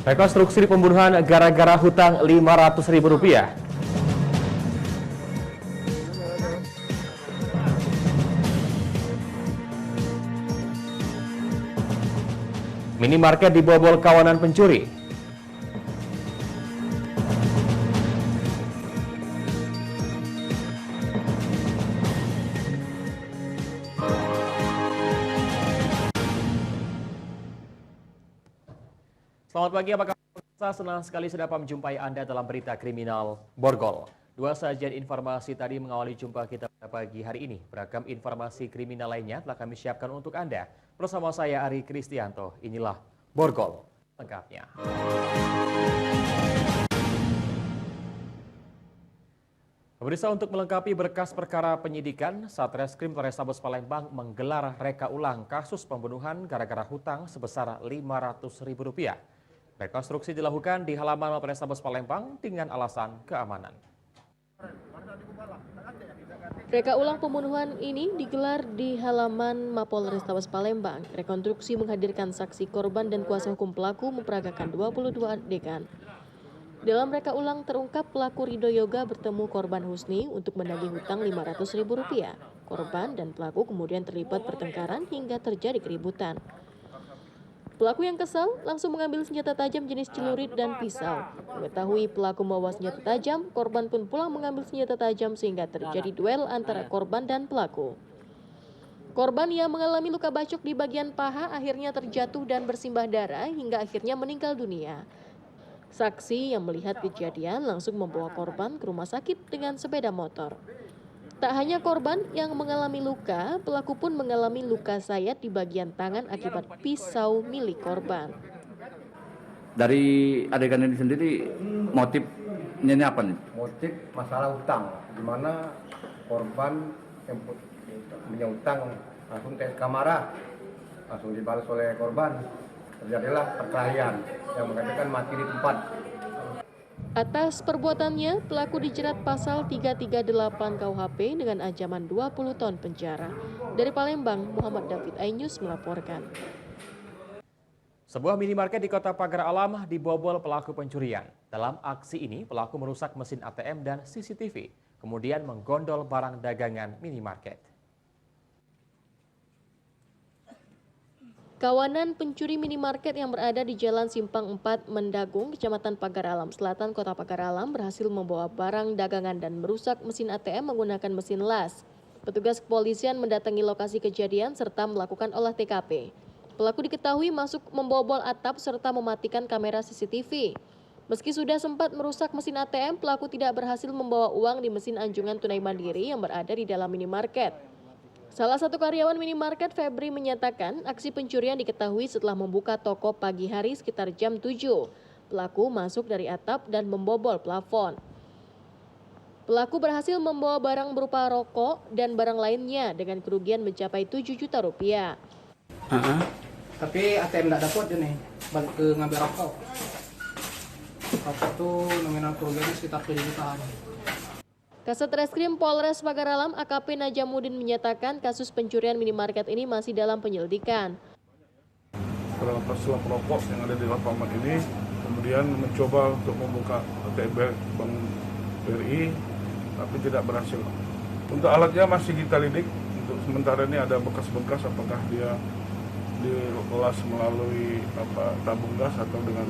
Rekonstruksi pembunuhan gara-gara hutang Rp500.000. Minimarket dibobol kawanan pencuri. Selamat pagi, apa kabar? Senang sekali sudah menjumpai Anda dalam berita kriminal Borgol. Dua sajian informasi tadi mengawali jumpa kita pada pagi hari ini. Beragam informasi kriminal lainnya telah kami siapkan untuk Anda. Bersama saya Ari Kristianto, inilah Borgol lengkapnya. Pemirsa, untuk melengkapi berkas perkara penyidikan, Satreskrim Polrestabes Palembang menggelar reka ulang kasus pembunuhan gara-gara hutang sebesar Rp500.000. Rekonstruksi dilakukan di halaman Polrestabes Palembang dengan alasan keamanan. Reka ulang pembunuhan ini digelar di halaman Mapolrestabes Palembang. Rekonstruksi menghadirkan saksi korban dan kuasa hukum pelaku memperagakan 22 adegan. Dalam reka ulang terungkap pelaku Rido Yoga bertemu korban Husni untuk menagih hutang Rp500.000. Korban dan pelaku kemudian terlibat pertengkaran hingga terjadi keributan. Pelaku yang kesal langsung mengambil senjata tajam jenis celurit dan pisau. Mengetahui pelaku membawa senjata tajam, korban pun pulang mengambil senjata tajam sehingga terjadi duel antara korban dan pelaku. Korban yang mengalami luka bacok di bagian paha akhirnya terjatuh dan bersimbah darah hingga akhirnya meninggal dunia. Saksi yang melihat kejadian langsung membawa korban ke rumah sakit dengan sepeda motor. Tak hanya korban yang mengalami luka, pelaku pun mengalami luka sayat di bagian tangan akibat pisau milik korban. Dari adegan ini sendiri, motifnya ini apa nih? Motif masalah utang, di mana korban yang punya utang langsung ke kamera, langsung dibalas oleh korban. Terjadilah perkelahian yang mengatakan mati di tempat. Atas perbuatannya, pelaku dijerat pasal 338 KUHP dengan ancaman 20 tahun penjara. Dari Palembang, Muhammad David Ainus melaporkan. Sebuah minimarket di Kota Pagar Alam dibobol pelaku pencurian. Dalam aksi ini, pelaku merusak mesin ATM dan CCTV, kemudian menggondol barang dagangan minimarket. Kawanan pencuri minimarket yang berada di Jalan Simpang 4 Mendagung, Kecamatan Pagar Alam Selatan, Kota Pagar Alam berhasil membawa barang dagangan dan merusak mesin ATM menggunakan mesin las. Petugas kepolisian mendatangi lokasi kejadian serta melakukan olah TKP. Pelaku diketahui masuk membobol atap serta mematikan kamera CCTV. Meski sudah sempat merusak mesin ATM, pelaku tidak berhasil membawa uang di mesin anjungan tunai mandiri yang berada di dalam minimarket. Salah satu karyawan minimarket, Febri, menyatakan aksi pencurian diketahui setelah membuka toko pagi hari sekitar jam 7. Pelaku masuk dari atap dan membobol plafon. Pelaku berhasil membawa barang berupa rokok dan barang lainnya dengan kerugian mencapai 7 juta rupiah. Tapi ATM tidak dapat nih, balik ke ngambil rokok. Rokok tuh nominal kerugiannya sekitar 7 jutaan. Kasat Reskrim Polres Pagar Alam AKP Najamuddin menyatakan kasus pencurian minimarket ini masih dalam penyelidikan. Setelah perokok yang ada di lapangan ini, kemudian mencoba untuk membuka ATM Bank BRI, tapi tidak berhasil. Untuk alatnya masih kita lidik. Untuk sementara ini ada bekas-bekas apakah dia dikelas melalui tabung gas atau dengan.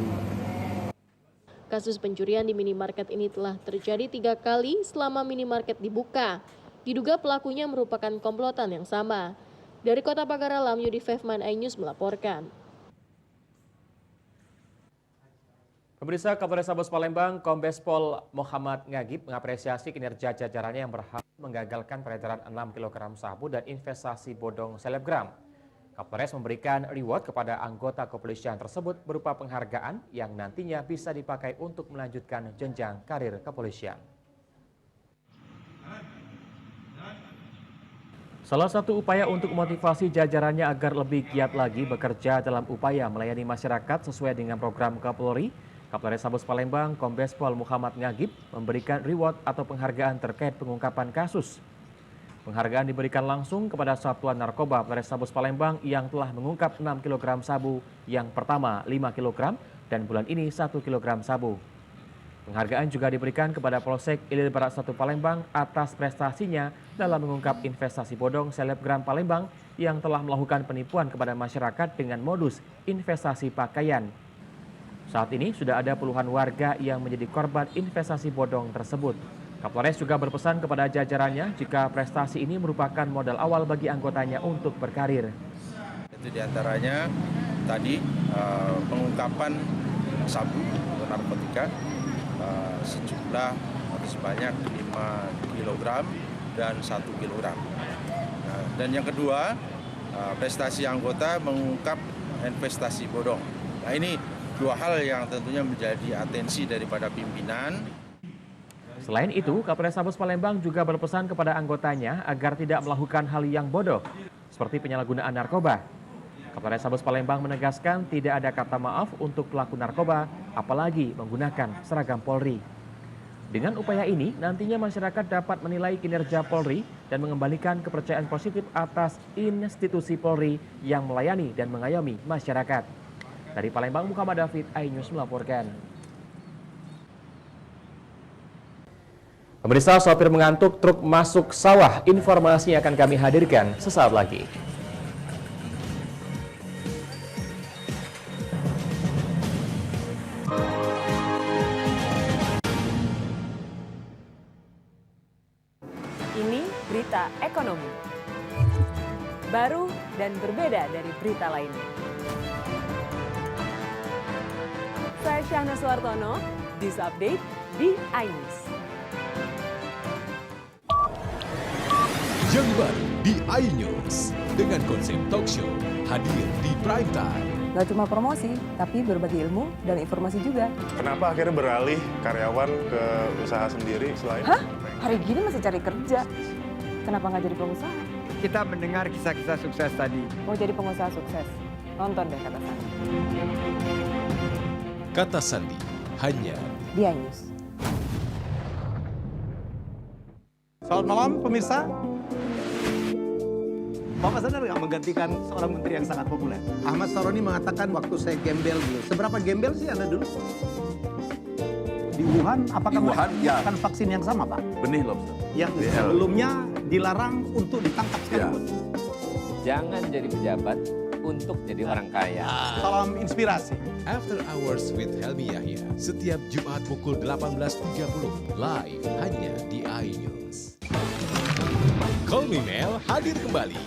Kasus pencurian di minimarket ini telah terjadi 3 kali selama minimarket dibuka. Diduga pelakunya merupakan komplotan yang sama. Dari Kota Pagar Alam, Yudi Fefman Ainus melaporkan. Pemirsa, Kapolrestabes Palembang, Kombes Pol Muhammad Ngagib mengapresiasi kinerja jajarannya yang berhasil menggagalkan peredaran 6 kg sabu dan investasi bodong selebgram. Kapolres memberikan reward kepada anggota kepolisian tersebut berupa penghargaan yang nantinya bisa dipakai untuk melanjutkan jenjang karir kepolisian. Salah satu upaya untuk memotivasi jajarannya agar lebih giat lagi bekerja dalam upaya melayani masyarakat sesuai dengan program Kapolri, Kapolrestabes Palembang, Kombes Pol Muhammad Ngagib memberikan reward atau penghargaan terkait pengungkapan kasus. Penghargaan diberikan langsung kepada Satuan Narkoba Polrestabes Palembang yang telah mengungkap 6 kg sabu, yang pertama 5 kg, dan bulan ini 1 kg sabu. Penghargaan juga diberikan kepada Polsek Ilir Barat 1 Palembang atas prestasinya dalam mengungkap investasi bodong selebgram Palembang yang telah melakukan penipuan kepada masyarakat dengan modus investasi pakaian. Saat ini sudah ada puluhan warga yang menjadi korban investasi bodong tersebut. Kapolres juga berpesan kepada jajarannya jika prestasi ini merupakan modal awal bagi anggotanya untuk berkarir. Itu diantaranya tadi pengungkapan sabu atau narkotika sejumlah atau sebanyak 5 kg dan 1 kg. Dan yang kedua, prestasi anggota mengungkap investasi bodong. Nah, ini dua hal yang tentunya menjadi atensi daripada pimpinan. Selain itu, Kapolres Sabes Palembang juga berpesan kepada anggotanya agar tidak melakukan hal yang bodoh, seperti penyalahgunaan narkoba. Kapolres Sabes Palembang menegaskan tidak ada kata maaf untuk pelaku narkoba, apalagi menggunakan seragam Polri. Dengan upaya ini, nantinya masyarakat dapat menilai kinerja Polri dan mengembalikan kepercayaan positif atas institusi Polri yang melayani dan mengayomi masyarakat. Dari Palembang, Muhammad David, iNews melaporkan. Pemirsa, sopir mengantuk, truk masuk sawah. Informasi akan kami hadirkan sesaat lagi. Ini berita ekonomi. Baru dan berbeda dari berita lainnya. Saya Syahna Suartono, News Update di iNews. Yang baru di iNews dengan konsep talk show hadir di prime time. Gak cuma promosi, tapi berbagi ilmu dan informasi juga. Kenapa akhirnya beralih karyawan ke usaha sendiri selain? Hah? Hari gini masih cari kerja. Kenapa nggak jadi pengusaha? Kita mendengar kisah-kisah sukses tadi. Mau jadi pengusaha sukses? Nonton deh Kata Sandi. Kata Sandi hanya Di iNews. Selamat malam pemirsa. Bapak sadar nggak menggantikan seorang menteri yang sangat populer? Ahmad Saroni mengatakan waktu saya gembel dulu. Seberapa gembel sih Anda dulu? Di Wuhan, apakah menggunakan vaksin yang sama, Pak? Benih lobster. Yang sebelumnya dilarang untuk ditangkap sekalipun. Jangan jadi pejabat untuk jadi orang kaya. Salam inspirasi. After Hours with Helmi Yahya setiap Jumat pukul 18.30 live hanya di iNews. Call Me Mel hadir kembali.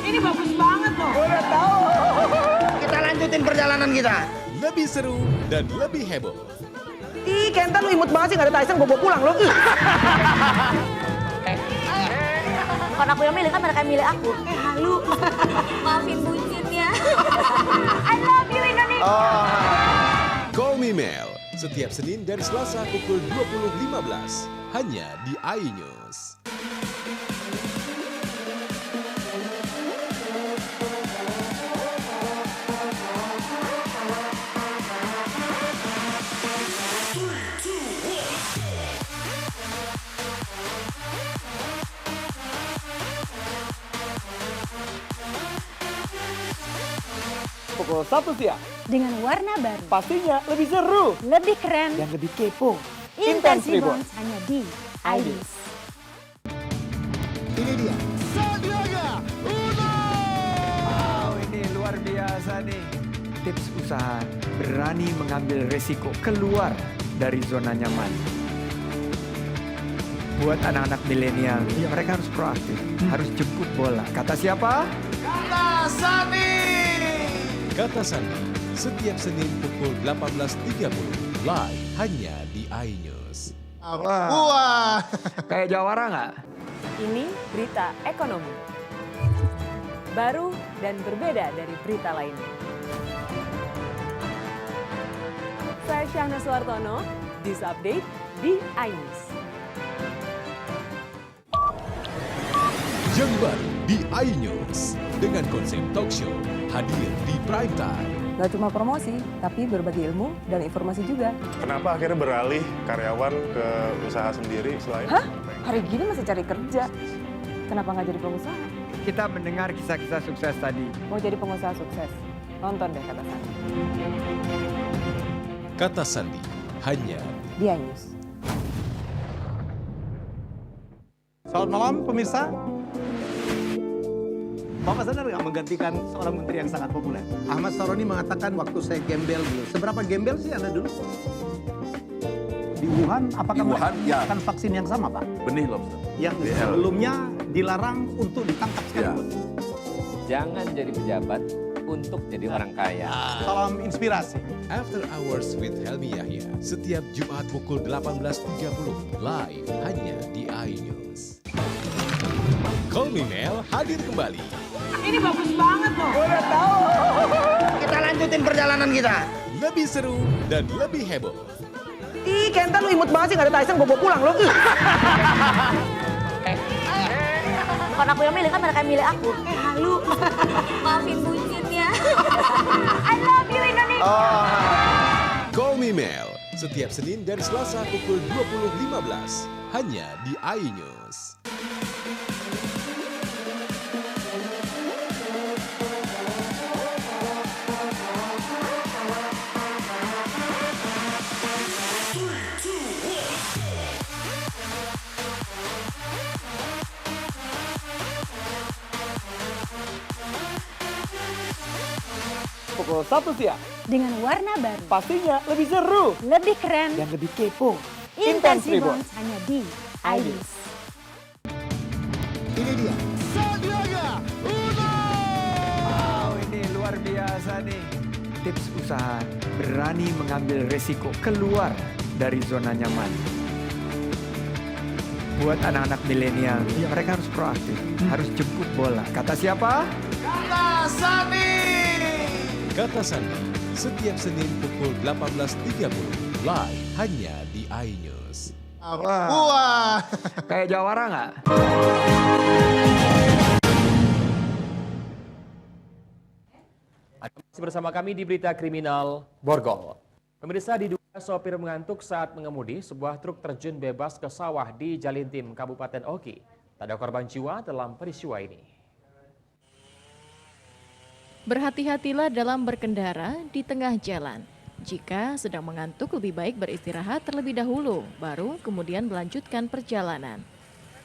Ini bagus banget loh. Udah tahu. Kita lanjutin perjalanan kita. Lebih seru dan lebih heboh. Ih, Kenta lu imut banget sih, gak ada Tyson, gue bawa pulang lo. Bukan aku yang milih, kan mereka yang milih aku. Halu. Maafin bucin ya. I love you Indonesia. Call Me Mel setiap Senin dan Selasa pukul 20.15 hanya di iNews. Pukul 1 siang. Dengan warna baru. Pastinya lebih seru. Lebih keren. Yang lebih kepo. Intense Reborn hanya di iNews. Ini dia. Sandiaga Uno! Wow, ini luar biasa nih. Tips usaha, berani mengambil resiko, keluar dari zona nyaman. Buat anak-anak milenial, ya mereka harus proaktif, harus jemput bola. Kata siapa? Kata Sandi. Kata Sandi setiap Senin pukul 18.30 live hanya di iNews. Wah. Kayak jawara nggak? Ini berita ekonomi. Baru dan berbeda dari berita lainnya. Saya Syahna Suartono, News Update di iNews. Yang baru di iNews dengan konsep talk show hadir di prime time. Gak cuma promosi, tapi berbagi ilmu dan informasi juga. Kenapa akhirnya beralih karyawan ke usaha sendiri selain? Hah? Hari gini masih cari kerja. Kenapa nggak jadi pengusaha? Kita mendengar kisah-kisah sukses tadi. Mau jadi pengusaha sukses? Nonton deh Kata Sandi. Kata Sandi hanya di iNews. Selamat malam pemirsa. Bapak sadar nggak menggantikan seorang menteri yang sangat populer? Ahmad Saroni mengatakan waktu saya gembel dulu. Seberapa gembel sih Anda dulu? Di Wuhan, apakah mereka akan vaksin yang sama, Pak? Benih lobster. Yang sebelumnya dilarang untuk ditangkap sekali. Jangan jadi pejabat untuk jadi orang kaya. Salam inspirasi. After Hours with Helmi Yahya setiap Jumat pukul 18.30 live hanya di iNews. Call Me Mel hadir kembali. Ini bagus banget loh. Udah tahu. Kita lanjutin perjalanan kita. Lebih seru dan lebih heboh. Ih, Kenta lu imut banget sih, gak ada Tyson, gue bawa pulang lo. Bukan aku yang milih, kan mereka yang milih aku. Halu. Maafin bucinnya. I love you Indonesia. Call Me Mel setiap Senin dan Selasa pukul 20.15 hanya di iNews. Pukul 1 siang. Dengan warna baru. Pastinya lebih seru. Lebih keren. Dan lebih kepo. Intense Reborn hanya di iNews. Ini dia. Sandiaga Uno! Wow, ini luar biasa nih. Tips usaha, berani mengambil resiko, keluar dari zona nyaman. Buat anak-anak milenial, mereka harus proaktif, harus jemput bola. Kata siapa? Kata Sandi. Kata Sandi setiap Senin pukul 18.30 live hanya di iNews. Wah. Kayak jawara nggak? Masih bersama kami di Berita Kriminal Borgol. Pemirsa, diduga sopir mengantuk saat mengemudi sebuah truk terjun bebas ke sawah di Jalintim, Kabupaten Oki. Tak ada korban jiwa dalam peristiwa ini. Berhati-hatilah dalam berkendara di tengah jalan. Jika sedang mengantuk, lebih baik beristirahat terlebih dahulu, baru kemudian melanjutkan perjalanan.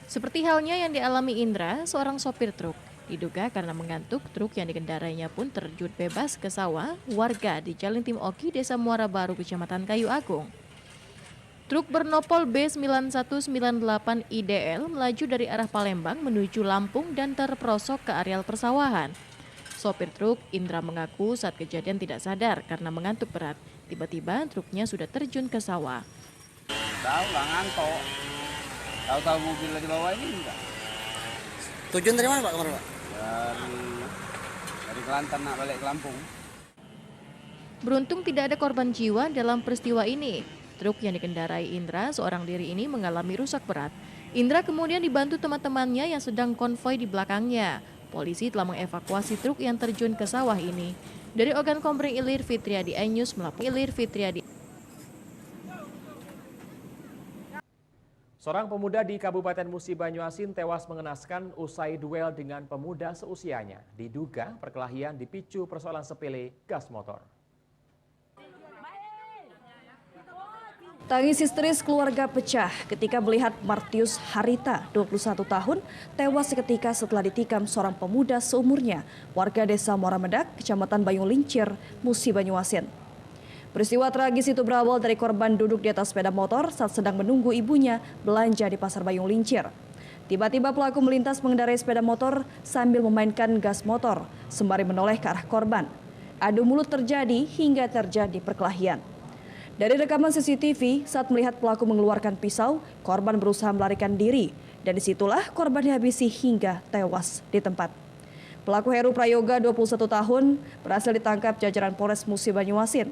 Seperti halnya yang dialami Indra, seorang sopir truk. Diduga karena mengantuk, truk yang dikendarainya pun terjun bebas ke sawah warga di Jalintim Oki, Desa Muara Baru, Kecamatan Kayu Agung. Truk bernopol B9198 IDL melaju dari arah Palembang menuju Lampung dan terperosok ke areal persawahan. Sopir truk, Indra, mengaku saat kejadian tidak sadar karena mengantuk berat. Tiba-tiba truknya sudah terjun ke sawah. Tahu lah ngantuk. Tahu-tahu mobil di bawah ini enggak. Tujuan dari mana Pak kemarin Pak? Dari Kelantan nak balik ke Lampung. Beruntung tidak ada korban jiwa dalam peristiwa ini. Truk yang dikendarai Indra, seorang diri ini mengalami rusak berat. Indra kemudian dibantu teman-temannya yang sedang konvoi di belakangnya. Polisi telah mengevakuasi truk yang terjun ke sawah ini. Dari Ogan Komering Ilir Fitriadi, iNews melapor. Ilir Fitriadi. Seorang pemuda di Kabupaten Musi Banyuasin tewas mengenaskan usai duel dengan pemuda seusianya. Diduga perkelahian dipicu persoalan sepele gas motor. Tangis histeris keluarga pecah ketika melihat Martius Harita, 21 tahun, tewas seketika setelah ditikam seorang pemuda seumurnya, warga desa Muara Medak, Kecamatan Bayung Lincir, Musi Banyuasin. Peristiwa tragis itu berawal dari korban duduk di atas sepeda motor saat sedang menunggu ibunya belanja di Pasar Bayung Lincir. Tiba-tiba pelaku melintas mengendarai sepeda motor sambil memainkan gas motor, sembari menoleh ke arah korban. Adu mulut terjadi hingga terjadi perkelahian. Dari rekaman CCTV, saat melihat pelaku mengeluarkan pisau, korban berusaha melarikan diri. Dan disitulah korban dihabisi hingga tewas di tempat. Pelaku Heru Prayoga, 21 tahun, berhasil ditangkap jajaran Polres Musi Banyuasin.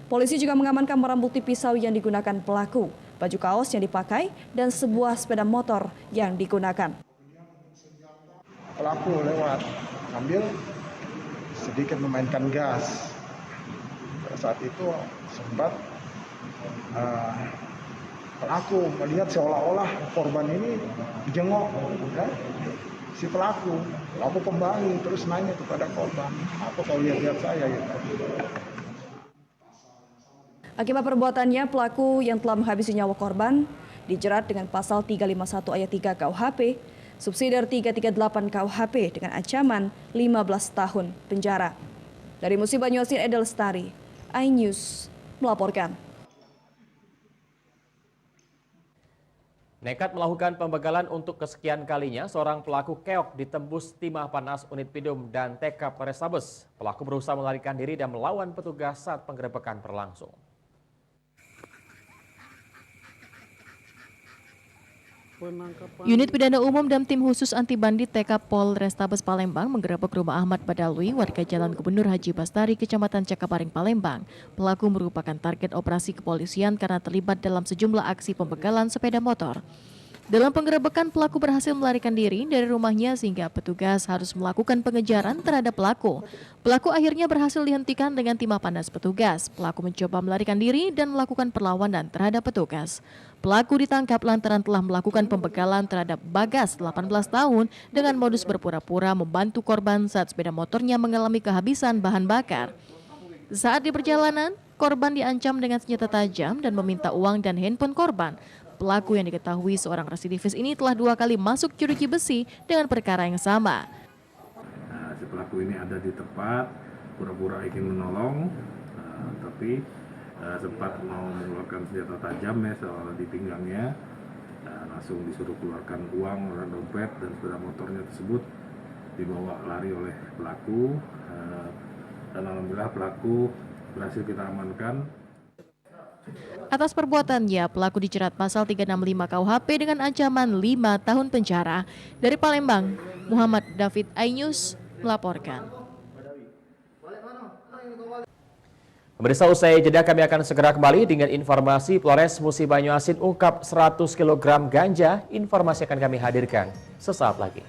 Polisi juga mengamankan barang bukti pisau yang digunakan pelaku, baju kaos yang dipakai, dan sebuah sepeda motor yang digunakan. Pelaku lewat, ambil sedikit memainkan gas. Saat itu sempat pelaku melihat seolah-olah korban ini dijengok, ya? Si pelaku kembali terus nanya kepada korban, apa kau lihat-lihat saya gitu. Akibat perbuatannya, pelaku yang telah menghabisi nyawa korban dijerat dengan pasal 351 ayat 3 KUHP, subsidiar 338 KUHP dengan ancaman 15 tahun penjara. Dari Musi Banyuasin, Eda Lestari, iNews melaporkan. Nekat melakukan pembegalan untuk kesekian kalinya, seorang pelaku keok ditembus timah panas unit Pidum dan TK Polrestabes. Pelaku berusaha melarikan diri dan melawan petugas saat penggerebekan berlangsung. Unit Pidana Umum dan Tim Khusus Anti Bandit TK Polrestabes Palembang menggerebek rumah Ahmad Badalwi, warga Jalan Gubernur Haji Bastari, Kecamatan Cakaparing, Palembang. Pelaku merupakan target operasi kepolisian karena terlibat dalam sejumlah aksi pembegalan sepeda motor. Dalam penggerebekan, pelaku berhasil melarikan diri dari rumahnya sehingga petugas harus melakukan pengejaran terhadap pelaku. Pelaku akhirnya berhasil dihentikan dengan timah panas petugas. Pelaku mencoba melarikan diri dan melakukan perlawanan terhadap petugas. Pelaku ditangkap lantaran telah melakukan pembegalan terhadap Bagas, 18 tahun, dengan modus berpura-pura membantu korban saat sepeda motornya mengalami kehabisan bahan bakar. Saat di perjalanan, korban diancam dengan senjata tajam dan meminta uang dan handphone korban. Pelaku yang diketahui seorang residivis ini telah 2 kali masuk jeruji besi dengan perkara yang sama. Nah, si pelaku ini ada di tempat, pura-pura ingin menolong, tapi sempat mau mengeluarkan senjata tajam ya soal di pinggangnya. Langsung disuruh keluarkan uang, dompet dan sepeda motornya tersebut dibawa lari oleh pelaku. Dan alhamdulillah pelaku berhasil kita amankan. Atas perbuatannya, pelaku dijerat pasal 365 KUHP dengan ancaman 5 tahun penjara. Dari Palembang, Muhammad David, iNews melaporkan. Pemirsa, usai jeda kami akan segera kembali dengan informasi. Polres Musi Banyuasin ungkap 100 kg ganja. Informasi akan kami hadirkan sesaat lagi.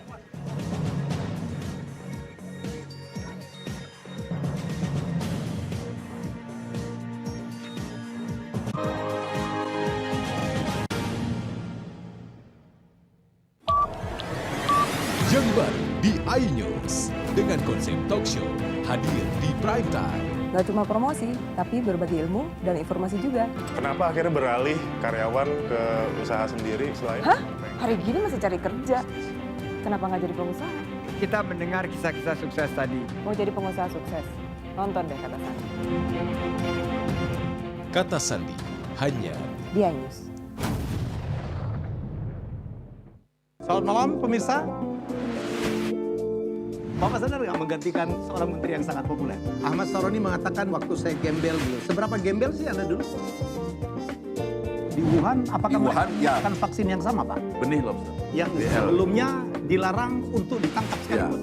Yang baru di iNews dengan konsep talk show hadir di prime time. Nggak cuma promosi, tapi berbagi ilmu dan informasi juga. Kenapa akhirnya beralih karyawan ke usaha sendiri selain? Hah? Hari gini masih cari kerja. Kenapa nggak jadi pengusaha? Kita mendengar kisah-kisah sukses tadi. Mau jadi pengusaha sukses? Nonton deh Kata Sandi. Kata Sandi hanya di iNews. Selamat malam pemirsa. Bapak sadar nggak menggantikan seorang menteri yang sangat populer? Ahmad Saroni mengatakan waktu saya gembel dulu. Seberapa gembel sih Anda dulu? Di Wuhan, apakah menggunakan vaksin yang sama, Pak? Benih lobster. Yang sebelumnya dilarang untuk ditangkap sekalipun.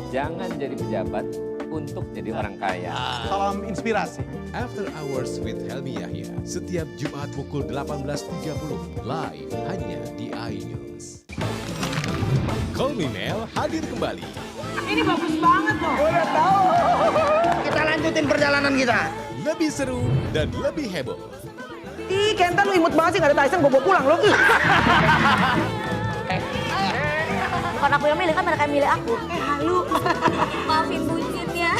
Jangan jadi pejabat untuk jadi orang kaya. Salam inspirasi. After Hours with Helmi Yahya setiap Jumat pukul 18.30 live hanya di iNews. Call Me Mel hadir kembali. Ini bagus banget loh. Udah tahu. Kita lanjutin perjalanan kita. Lebih seru dan lebih heboh. Ih, Kenta lu imut banget sih, gak ada Tyson, gue bawa pulang lo. Bukan aku yang milih, kan mereka yang milih aku. Halu. Maafin bucinnya.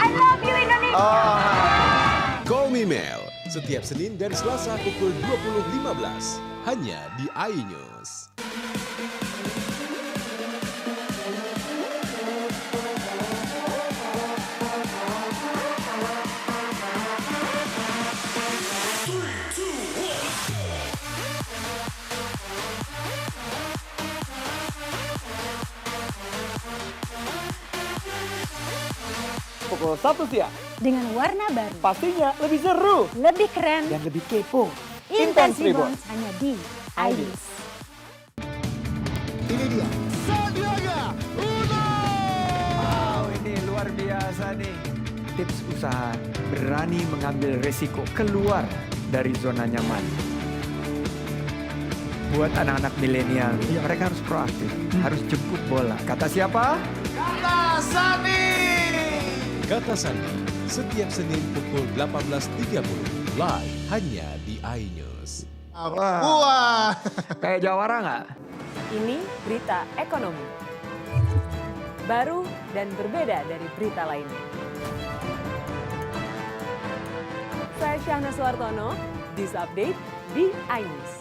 I love you Indonesia. Call Me Mel setiap Senin dan Selasa pukul 20.15 hanya di iNews. Pukul 1 siang. Dengan warna baru. Pastinya lebih seru. Lebih keren. Dan lebih kepo. Intense Reborns hanya di iNews. Ini dia. Sandiaga Uno! Wow, ini luar biasa nih. Tips usaha, berani mengambil resiko, keluar dari zona nyaman. Buat anak-anak milenial, mereka harus proaktif, harus jemput bola. Kata siapa? Kata Sandi. Kata Sandi setiap Senin pukul 18.30 live hanya di iNews. Wah, kayak jawara nggak? Ini berita ekonomi. Baru dan berbeda dari berita lainnya. Saya Syahna Suartono, News Update di iNews.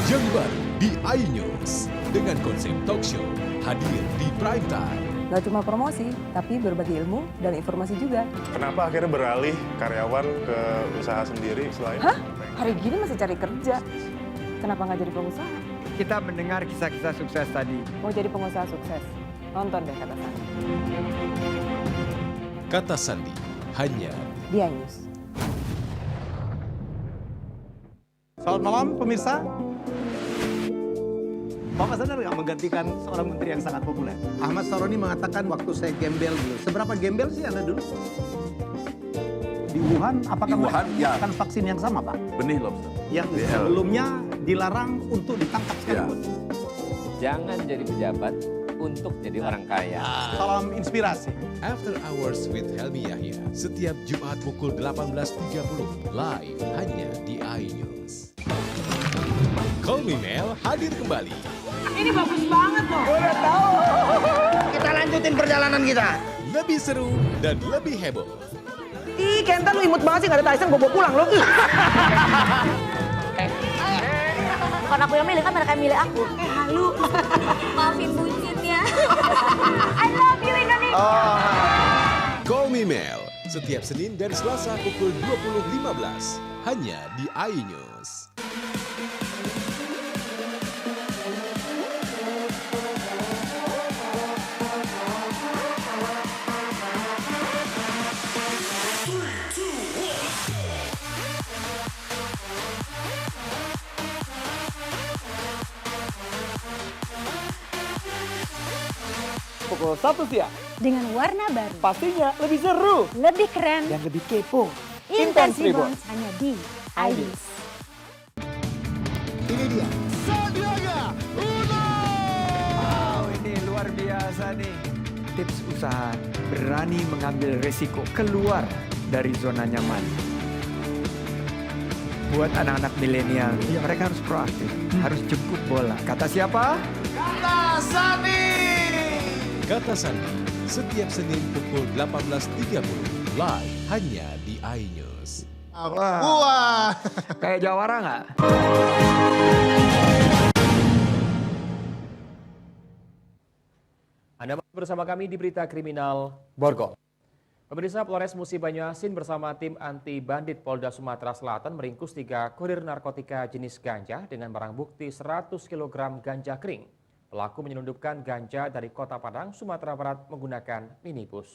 Yang baru di iNews dengan konsep talk show hadir di prime time. Gak cuma promosi, tapi berbagi ilmu dan informasi juga. Kenapa akhirnya beralih karyawan ke usaha sendiri selain? Hah? Hari gini masih cari kerja. Kenapa nggak jadi pengusaha? Kita mendengar kisah-kisah sukses tadi. Mau jadi pengusaha sukses? Nonton deh Kata Sandi. Kata Sandi hanya di iNews. Selamat malam pemirsa. Bapak sadar nggak menggantikan seorang menteri yang sangat populer? Ahmad Saroni mengatakan waktu saya gembel dulu. Seberapa gembel sih Anda dulu? Di Wuhan, apakah melakukan vaksin yang sama, Pak? Benih lobster. Yang sebelumnya dilarang untuk ditangkap sekalipun. Jangan jadi pejabat untuk jadi orang kaya. Salam inspirasi. After Hours with Helmi Yahya setiap Jumat pukul 18.30 live hanya di iNews. Call Me Mel hadir kembali. Ini bagus banget loh. Udah tahu. Kita lanjutin perjalanan kita. Lebih seru dan lebih heboh. Ih, Kenta lu imut banget sih, gak ada Tyson, gue bawa pulang lo. Bukan aku yang milih, kan mereka yang milih aku. Halu. Maafin bucinnya. I love you Indonesia. Call Me Mel setiap Senin dan Selasa pukul 20.15 hanya di iNews. Pukul 1 siang. Dengan warna baru. Pastinya lebih seru. Lebih keren. Dan lebih kepo. Intense Reborns hanya di iNews. Ini dia. Sandiaga Uno! Wow, ini luar biasa nih. Tips usaha, berani mengambil resiko, keluar dari zona nyaman. Buat anak-anak milenial, mereka harus proaktif, harus jemput bola. Kata siapa? Kata Sandi. Kata Sandi setiap Senin pukul 18.30 live hanya di iNews. Wah. Kayak Jawara nggak? Anda masih bersama kami di Berita Kriminal Borgol. Pemirsa, Polres Musi Banyuasin bersama tim anti bandit Polda Sumatera Selatan meringkus 3 kurir narkotika jenis ganja dengan barang bukti 100 kg ganja kering. Pelaku menyelundupkan ganja dari Kota Padang, Sumatera Barat menggunakan minibus.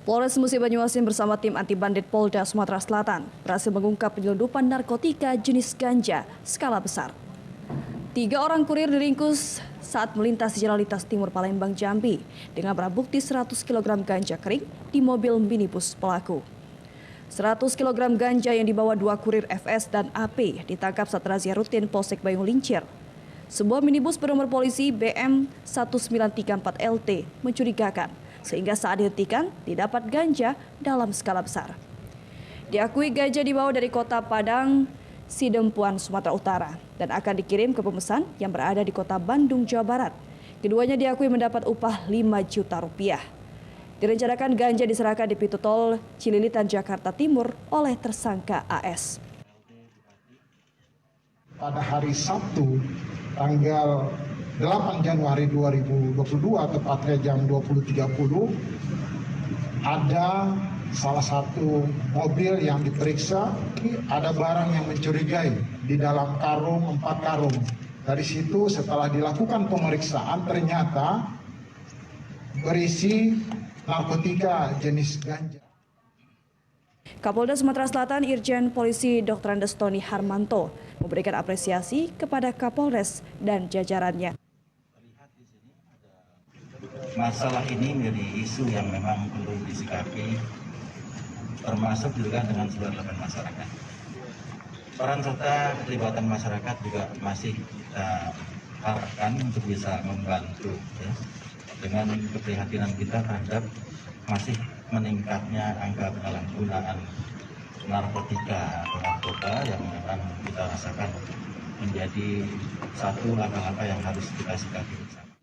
Polres Musi Banyuasin bersama tim anti bandit Polda Sumatera Selatan berhasil mengungkap penyelundupan narkotika jenis ganja skala besar. 3 orang kurir diringkus saat melintas di Jalan Lintas Timur Palembang, Jambi dengan barang bukti 100 kg ganja kering di mobil minibus pelaku. 100 kg ganja yang dibawa 2 kurir FS dan AP ditangkap saat razia rutin Polsek Bayung Lincir. Sebuah minibus bernomor polisi BM 1934 LT mencurigakan sehingga saat dihentikan didapat ganja dalam skala besar. Diakui ganja dibawa dari Kota Padang, Sidempuan, Sumatera Utara dan akan dikirim ke pemesan yang berada di Kota Bandung, Jawa Barat. Keduanya diakui mendapat upah 5 juta rupiah. Direncanakan ganja diserahkan di pintu tol Cililitan, Jakarta Timur oleh tersangka AS. Pada hari Sabtu, tanggal 8 Januari 2022, tepatnya jam 20.30, ada salah satu mobil yang diperiksa, ada barang yang mencurigai di dalam karung, 4 karung. Dari situ setelah dilakukan pemeriksaan ternyata berisi narkotika jenis ganja. Kapolda Sumatera Selatan Irjen Polisi Dr. Andes Tony Harmanto memberikan apresiasi kepada Kapolres dan jajarannya. Masalah ini menjadi isu yang memang perlu disikapi, termasuk juga dengan seluruh elemen masyarakat. Peran serta keterlibatan masyarakat juga masih kita harapkan untuk bisa membantu ya, dengan keprihatinan kita terhadap masih meningkatnya angka penyalahgunaan narkotika atau narkoba yang memang kita rasakan menjadi satu langkah-langkah yang harus kita sikapi bersama.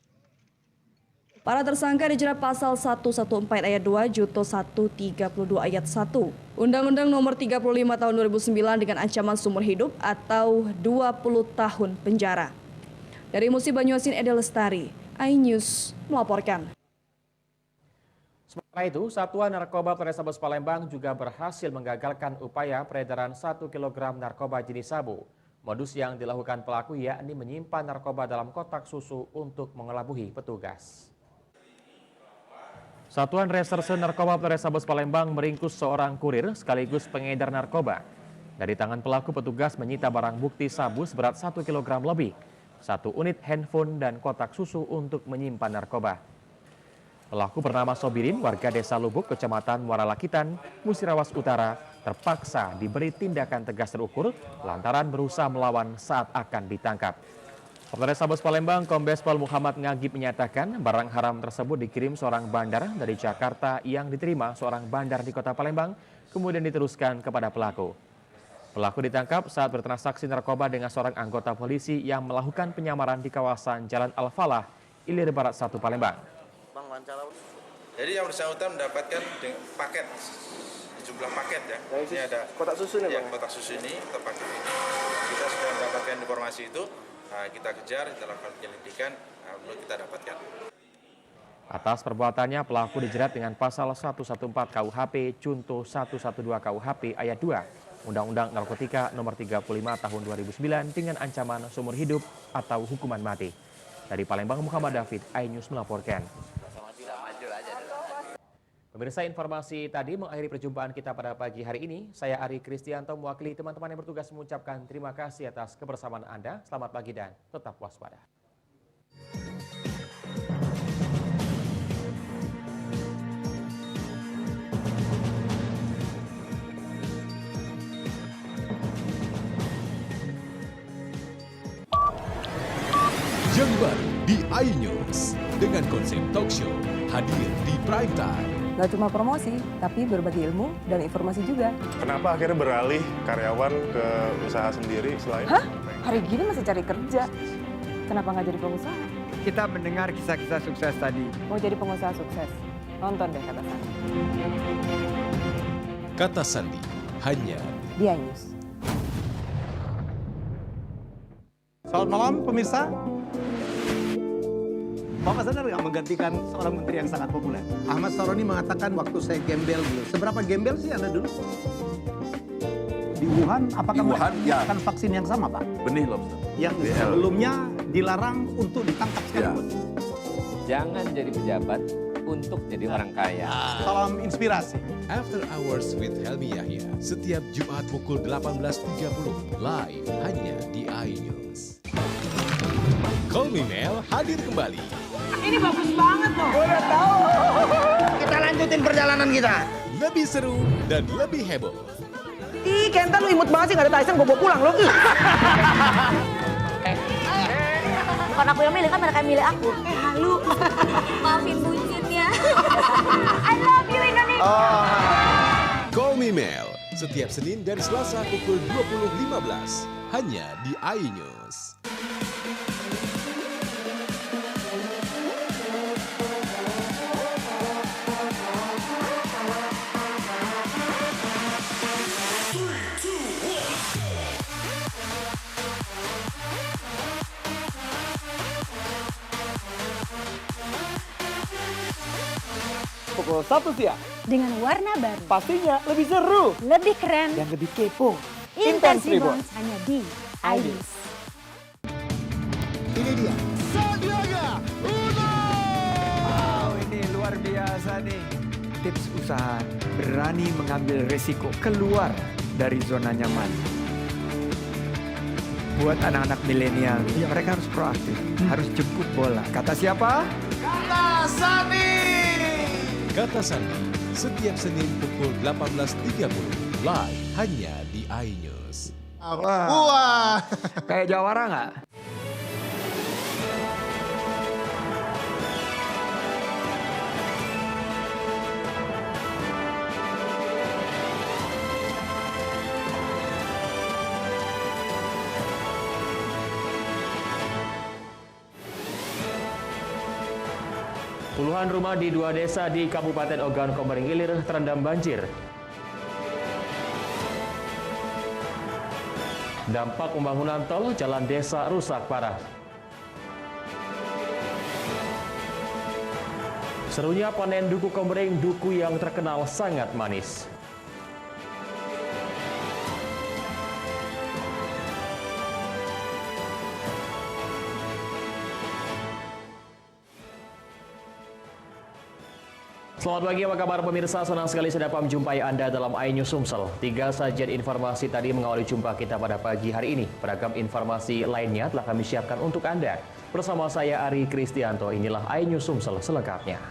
Para tersangka dijerat pasal 114 ayat 2 Junto 132 ayat 1 Undang-Undang Nomor 35 Tahun 2009 dengan ancaman seumur hidup atau 20 tahun penjara. Dari Musi Banyuasin, Ede Lestari, iNews melaporkan. Sementara itu, Satuan Narkoba Polrestabes Palembang juga berhasil menggagalkan upaya peredaran 1 kg narkoba jenis sabu. Modus yang dilakukan pelaku yakni menyimpan narkoba dalam kotak susu untuk mengelabuhi petugas. Satuan Reserse Narkoba Polrestabes Palembang meringkus seorang kurir sekaligus pengedar narkoba. Dari tangan pelaku, petugas menyita barang bukti sabu seberat 1 kg lebih, 1 unit handphone dan kotak susu untuk menyimpan narkoba. Pelaku bernama Sobirin, warga desa Lubuk, kecamatan Muara Lakitan, Musirawas Utara, terpaksa diberi tindakan tegas terukur lantaran berusaha melawan saat akan ditangkap. Polrestabes Palembang Kombes Pol Muhammad Ngagib menyatakan barang haram tersebut dikirim seorang bandar dari Jakarta yang diterima seorang bandar di kota Palembang, kemudian diteruskan kepada pelaku. Pelaku ditangkap saat bertransaksi narkoba dengan seorang anggota polisi yang melakukan penyamaran di kawasan Jalan Al-Falah, Ilir Barat 1 Palembang. Jadi yang bersangkutan mendapatkan paket, jumlah paket ya. Ini ada kotak susu nih, ya, kotak susu ini, paket ini. Kita sudah mendapatkan informasi itu. Kita kejar, kita lakukan penyelidikan, lalu kita dapatkan. Atas perbuatannya, pelaku dijerat dengan pasal 114 KUHP, Junto 112 KUHP ayat 2, Undang-Undang Narkotika Nomor 35 Tahun 2009 dengan ancaman seumur hidup atau hukuman mati. Dari Palembang, Muhammad David, iNews melaporkan. Pemirsa, informasi tadi mengakhiri perjumpaan kita pada pagi hari ini. Saya Ari Kristianto mewakili teman-teman yang bertugas mengucapkan terima kasih atas kebersamaan Anda. Selamat pagi dan tetap waspada. Yang baru di iNews dengan konsep talk show hadir di prime time. Gak cuma promosi, tapi berbagi ilmu dan informasi juga. Kenapa akhirnya beralih karyawan ke usaha sendiri selain... Hah? Hari gini masih cari kerja. Kenapa nggak jadi pengusaha? Kita mendengar kisah-kisah sukses tadi. Mau jadi pengusaha sukses? Nonton deh Kata Sandi. Kata Sandi, hanya di iNews. Selamat malam pemirsa. Bapak sadar nggak menggantikan seorang menteri yang sangat populer? Ahmad Saroni mengatakan waktu saya gembel dulu. Seberapa gembel sih Anda dulu? Di Wuhan, apakah mereka menggunakan vaksin yang sama, Pak? Benih lobster. Yang sebelumnya dilarang untuk ditangkap sekalipun. Jangan jadi pejabat untuk jadi orang kaya. Salam inspirasi. After Hours with Helmi Yahya, setiap Jumat pukul 18.30, live hanya di iNews. Call Me Mel hadir kembali. Ini bagus banget loh. Udah tahu. Kita lanjutin perjalanan kita. Lebih seru dan lebih heboh. Ih, Kenta lu imut banget sih, gak ada Tyson, gue bawa pulang lo. Bukan aku yang milih, kan mereka yang milih aku. Halu. Maafin bucin ya. I love you Indonesia. Call Me Mel, setiap Senin dan Selasa pukul 20.15, hanya di iNews. Pukul 1 siang. Dengan warna baru. Pastinya lebih seru. Lebih keren. Dan lebih kepo. Intense Reborn hanya di iNews. Ini dia. Sandiaga Uno! Wow, ini luar biasa nih. Tips usaha, berani mengambil resiko, keluar dari zona nyaman. Buat anak-anak milenial, mereka harus proaktif, harus jemput bola. Kata siapa? Kata Sandi. Kata Sandi, setiap Senin pukul 18.30, live hanya di iNews. Wah, kayak jawara nggak? Puluhan rumah di 2 desa di Kabupaten Ogan Komering Ilir terendam banjir. Dampak pembangunan tol, jalan desa rusak parah. Serunya panen duku Komering, duku yang terkenal sangat manis. Selamat pagi, apa kabar pemirsa? Senang sekali saya dapat menjumpai Anda dalam iNews Sumsel. 3 sajian informasi tadi mengawali jumpa kita pada pagi hari ini. Beragam informasi lainnya telah kami siapkan untuk Anda. Bersama saya Ari Kristianto, inilah iNews Sumsel selengkapnya.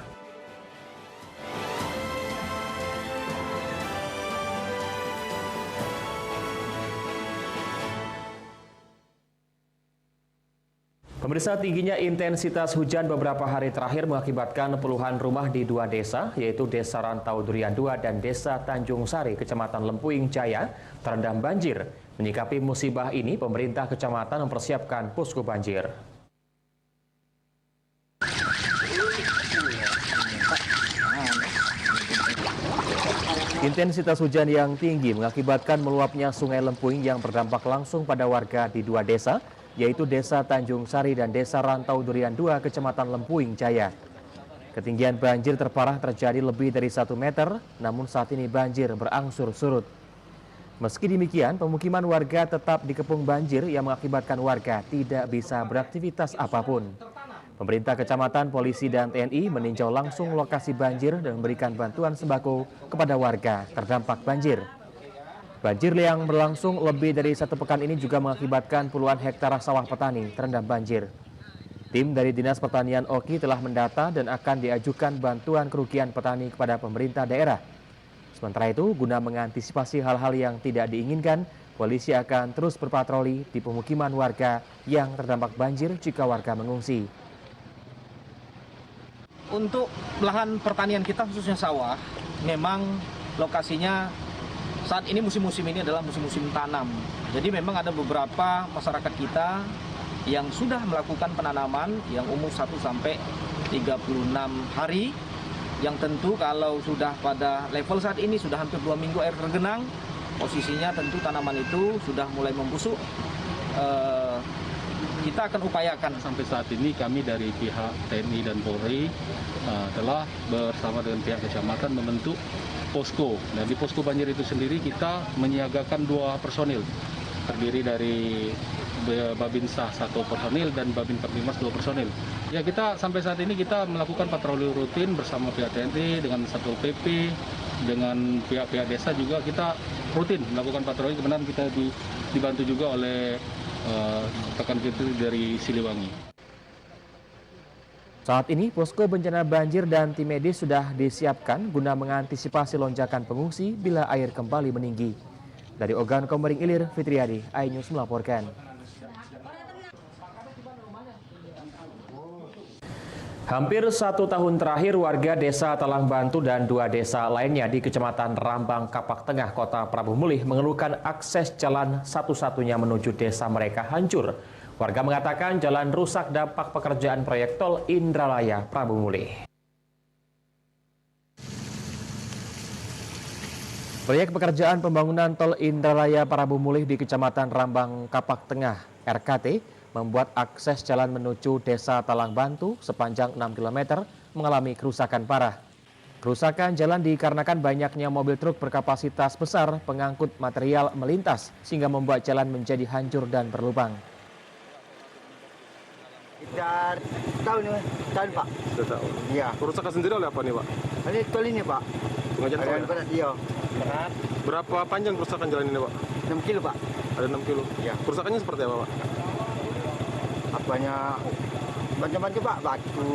Pemirsa, tingginya intensitas hujan beberapa hari terakhir mengakibatkan puluhan rumah di 2 desa, yaitu Desa Rantau Durian 2 dan Desa Tanjung Sari, Kecamatan Lempuing Jaya, terendam banjir. Menyikapi musibah ini, pemerintah kecamatan mempersiapkan posko banjir. Intensitas hujan yang tinggi mengakibatkan meluapnya Sungai Lempuing yang berdampak langsung pada warga di 2 desa, yaitu Desa Tanjung Sari dan Desa Rantau Durian 2, Kecamatan Lempuing Jaya. Ketinggian banjir terparah terjadi lebih dari 1 meter, namun saat ini banjir berangsur surut. Meski demikian, pemukiman warga tetap dikepung banjir yang mengakibatkan warga tidak bisa beraktivitas apapun. Pemerintah kecamatan, polisi, dan TNI meninjau langsung lokasi banjir dan memberikan bantuan sembako kepada warga terdampak banjir. Banjir yang berlangsung lebih dari 1 pekan ini juga mengakibatkan puluhan hektar sawah petani terendam banjir. Tim dari Dinas Pertanian Oki telah mendata dan akan diajukan bantuan kerugian petani kepada pemerintah daerah. Sementara itu, guna mengantisipasi hal-hal yang tidak diinginkan, polisi akan terus berpatroli di pemukiman warga yang terdampak banjir jika warga mengungsi. Untuk lahan pertanian kita khususnya sawah, memang lokasinya saat ini musim-musim ini adalah musim-musim tanam. Jadi memang ada beberapa masyarakat kita yang sudah melakukan penanaman yang umur 1 sampai 36 hari. Yang tentu kalau sudah pada level saat ini sudah hampir 2 minggu air tergenang, posisinya tentu tanaman itu sudah mulai membusuk. Kita akan upayakan. Sampai saat ini kami dari pihak TNI dan Polri telah bersama dengan pihak kecamatan membentuk posko. Dan di posko banjir itu sendiri kita menyiagakan 2 personil, terdiri dari Babinsa 1 personil dan Babin Kaptimas 2 personil. Ya, kita sampai saat ini kita melakukan patroli rutin bersama pihak TNI dengan Satpol PP, dengan pihak-pihak desa juga kita rutin melakukan patroli. Kemudian kita dibantu juga oleh rekan kita dari Siliwangi. Saat ini, posko bencana banjir dan tim medis sudah disiapkan guna mengantisipasi lonjakan pengungsi bila air kembali meninggi. Dari Ogan Komering Ilir, Fitriadi, iNews melaporkan. Hampir 1 tahun terakhir, warga Desa Talang Bantu dan 2 desa lainnya di Kecamatan Rambang, Kapak Tengah, Kota Prabu Mulih mengeluhkan akses jalan satu-satunya menuju desa mereka hancur. Warga mengatakan jalan rusak dampak pekerjaan proyek tol Indralaya Prabu Mulih. Proyek pekerjaan pembangunan tol Indralaya Prabu Mulih di Kecamatan Rambang Kapak Tengah RKT membuat akses jalan menuju Desa Talang Bantu sepanjang 6 km mengalami kerusakan parah. Kerusakan jalan dikarenakan banyaknya mobil truk berkapasitas besar pengangkut material melintas sehingga membuat jalan menjadi hancur dan berlubang. Kita tahun Pak. Tahun. Iya. Kerusakan sendiri oleh apa nih, Pak? Ini tol ini, Pak. Sengaja tol ya? Berat, iya. Berat. Berapa panjang kerusakan jalan ini, Pak? 6 kilo, Pak. Ada 6 kilo? Iya. Kerusakannya seperti apa, Pak? Apanya macam-macam, Pak. Batu.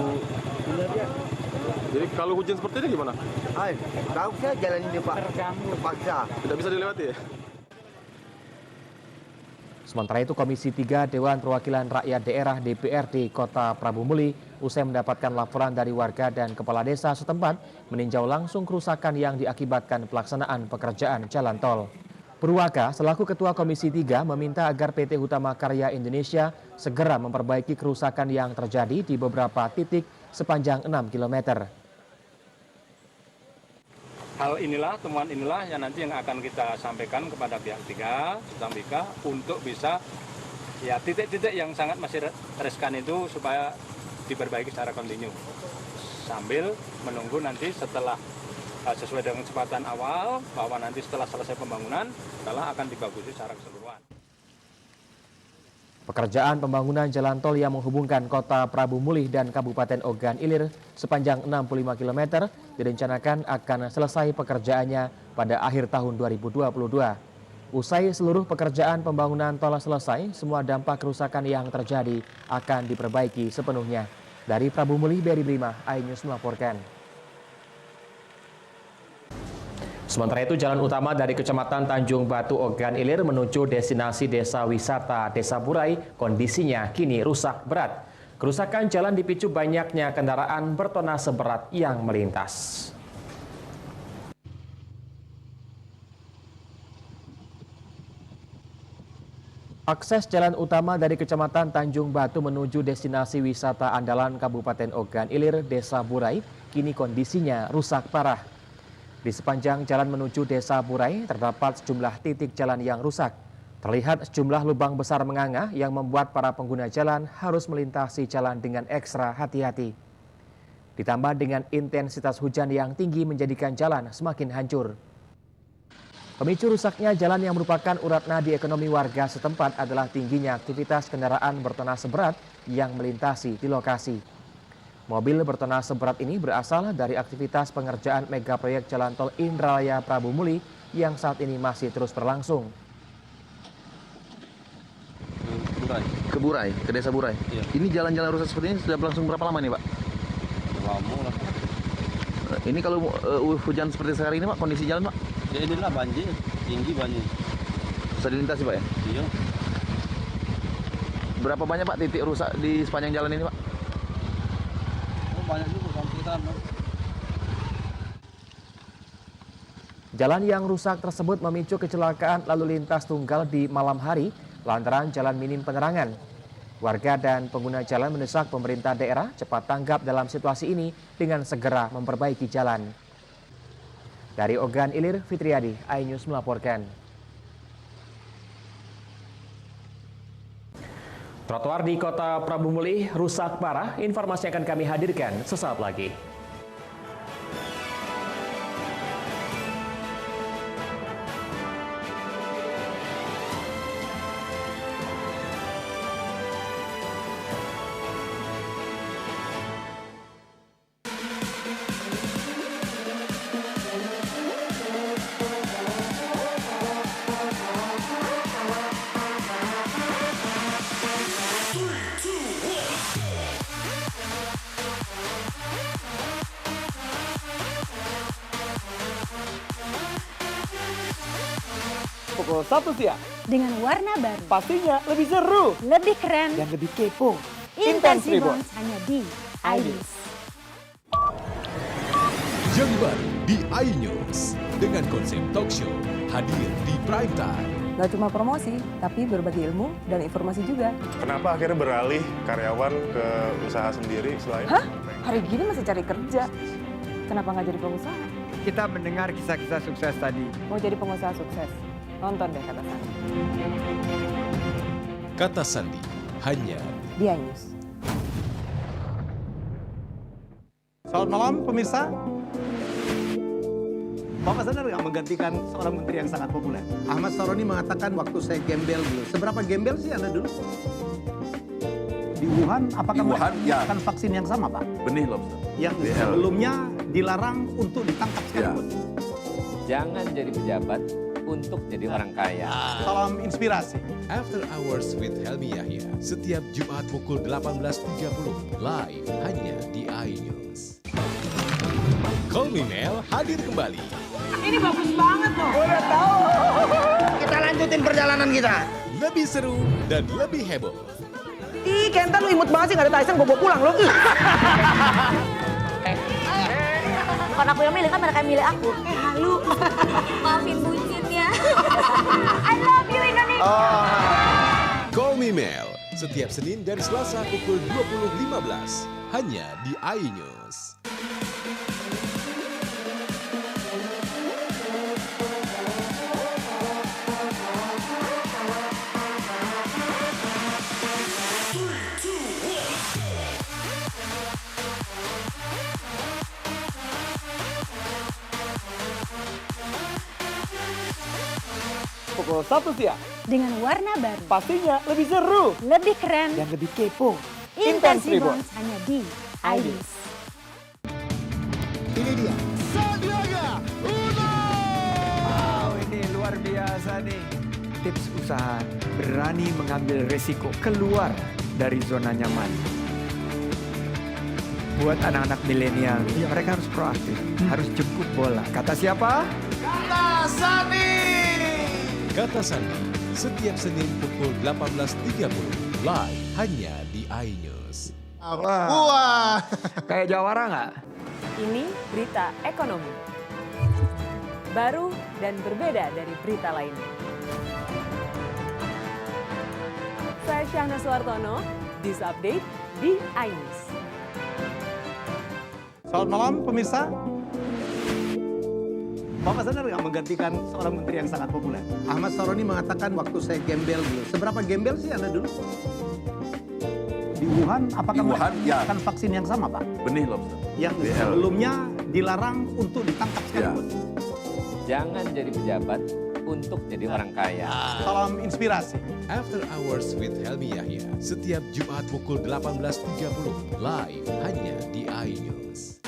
Jadi kalau hujan seperti ini gimana? Tahu saya jalan ini, Pak. Terpaksa. Tidak bisa dilewati ya? Sementara itu, Komisi 3 Dewan Perwakilan Rakyat Daerah DPRD Kota Prabu Mulih usai mendapatkan laporan dari warga dan kepala desa setempat meninjau langsung kerusakan yang diakibatkan pelaksanaan pekerjaan jalan tol. Purwaka selaku Ketua Komisi 3 meminta agar PT Hutama Karya Indonesia segera memperbaiki kerusakan yang terjadi di beberapa titik sepanjang 6 km. Hal inilah, temuan inilah yang nanti yang akan kita sampaikan kepada pihak ketiga, untuk bisa ya titik-titik yang sangat masih riskan itu supaya diperbaiki secara kontinu. Sambil menunggu nanti setelah sesuai dengan kesepakatan awal bahwa nanti setelah selesai pembangunan adalah akan dibagusi secara keseluruhan. Pekerjaan pembangunan jalan tol yang menghubungkan kota Prabu Mulih dan Kabupaten Ogan Ilir sepanjang 65 km direncanakan akan selesai pekerjaannya pada akhir tahun 2022. Usai seluruh pekerjaan pembangunan tol selesai, semua dampak kerusakan yang terjadi akan diperbaiki sepenuhnya. Dari Prabu Mulih, Beri Brima, iNews melaporkan. Sementara itu, jalan utama dari Kecamatan Tanjung Batu Ogan Ilir menuju destinasi desa wisata Desa Burai kondisinya kini rusak berat. Kerusakan jalan dipicu banyaknya kendaraan bertonnase berat yang melintas. Akses jalan utama dari Kecamatan Tanjung Batu menuju destinasi wisata andalan Kabupaten Ogan Ilir Desa Burai kini kondisinya rusak parah. Di sepanjang jalan menuju Desa Burai terdapat sejumlah titik jalan yang rusak. Terlihat sejumlah lubang besar menganga yang membuat para pengguna jalan harus melintasi jalan dengan ekstra hati-hati. Ditambah dengan intensitas hujan yang tinggi menjadikan jalan semakin hancur. Pemicu rusaknya jalan yang merupakan urat nadi ekonomi warga setempat adalah tingginya aktivitas kendaraan bertonnase berat yang melintasi di lokasi. Mobil bertonnase berat ini berasal dari aktivitas pengerjaan mega proyek jalan tol Indralaya Prabu Mulih yang saat ini masih terus berlangsung. Ke Burai, ke Desa Burai. Iya. Ini jalan-jalan rusak seperti ini sudah berlangsung berapa lama nih, Pak? Lama lah. Ini kalau hujan seperti sekarang ini, Pak, kondisi jalan, Pak? Ya inilah banjir, tinggi banjir. Susah dilintasi, Pak, ya? Iya. Berapa banyak, Pak, titik rusak di sepanjang jalan ini, Pak? Banyak juga sampai. Jalan yang rusak tersebut memicu kecelakaan lalu lintas tunggal di malam hari lantaran jalan minim penerangan. Warga dan pengguna jalan mendesak pemerintah daerah cepat tanggap dalam situasi ini dengan segera memperbaiki jalan. Dari Ogan Ilir, Fitriadi, iNews melaporkan. Trotoar di kota Prabu Mulih rusak parah, informasi akan kami hadirkan sesaat lagi. Pukul 1 siang. Dengan warna baru. Pastinya lebih seru. Lebih keren. Dan lebih kepo. Intense Reborns hanya di iNews. Yang baru di iNews dengan konsep talk show hadir di prime time. Gak cuma promosi, tapi berbagi ilmu dan informasi juga. Kenapa akhirnya beralih karyawan ke usaha sendiri selain? Hah? Hari gini masih cari kerja. Kenapa nggak jadi pengusaha? Kita mendengar kisah-kisah sukses tadi. Mau jadi pengusaha sukses? Nonton deh Kata Sandi. Kata Sandi hanya di iNews. Selamat malam pemirsa. Bapak sadar nggak menggantikan seorang menteri yang sangat populer? Ahmad Saroni mengatakan waktu saya gembel dulu. Seberapa gembel sih Anda dulu? Di Wuhan, apakah mereka menggunakan vaksin yang sama, Pak? Benih lobster. Yang sebelumnya dilarang untuk ditangkap sekalipun. Jangan jadi pejabat untuk jadi orang kaya. Salam inspirasi. After Hours with Helmi Yahya setiap Jumat pukul 18.30 live hanya di iNews. Call Me Mel hadir kembali. Ini bagus banget loh. Udah tahu. Kita lanjutin perjalanan kita. Lebih seru dan lebih heboh. Ih, Kenta lu imut banget sih, gak ada Tyson, gue bawa pulang lo. Bukan aku yang milih, kan mereka yang milih aku. Halu. Maafin bucinnya. I love you Indonesia. Call Me Mel setiap Senin dan Selasa pukul 20.15 hanya di iNews. Pukul 1 siang. Dengan warna baru. Pastinya lebih seru. Lebih keren. Dan lebih kepo. Intense Reborns hanya di iNews. Ini dia. Sandiaga Uno! Wow, ini luar biasa nih. Tips usaha berani mengambil resiko keluar dari zona nyaman. Buat anak-anak milenial, mereka harus proaktif, harus jemput bola. Kata siapa? Kata Sandi! Kata Sandi, setiap Senin pukul 18.30 live hanya di iNews. Wah, kayak jawara nggak? Ini berita ekonomi. Baru dan berbeda dari berita lainnya. Saya Syahna Suartono, This Update di iNews. Selamat malam pemirsa. Bapak sadar nggak menggantikan seorang menteri yang sangat populer? Ahmad Saroni mengatakan waktu saya gembel dulu. Seberapa gembel sih Anda dulu? Di Wuhan, apakah menggunakan vaksin yang sama, Pak? Benih lobster. Yang sebelumnya dilarang untuk ditangkap sekalipun. Jangan jadi pejabat untuk jadi orang kaya. Salam inspirasi. After Hours with Helmi Yahya, setiap Jumat pukul 18.30 live hanya di iNews.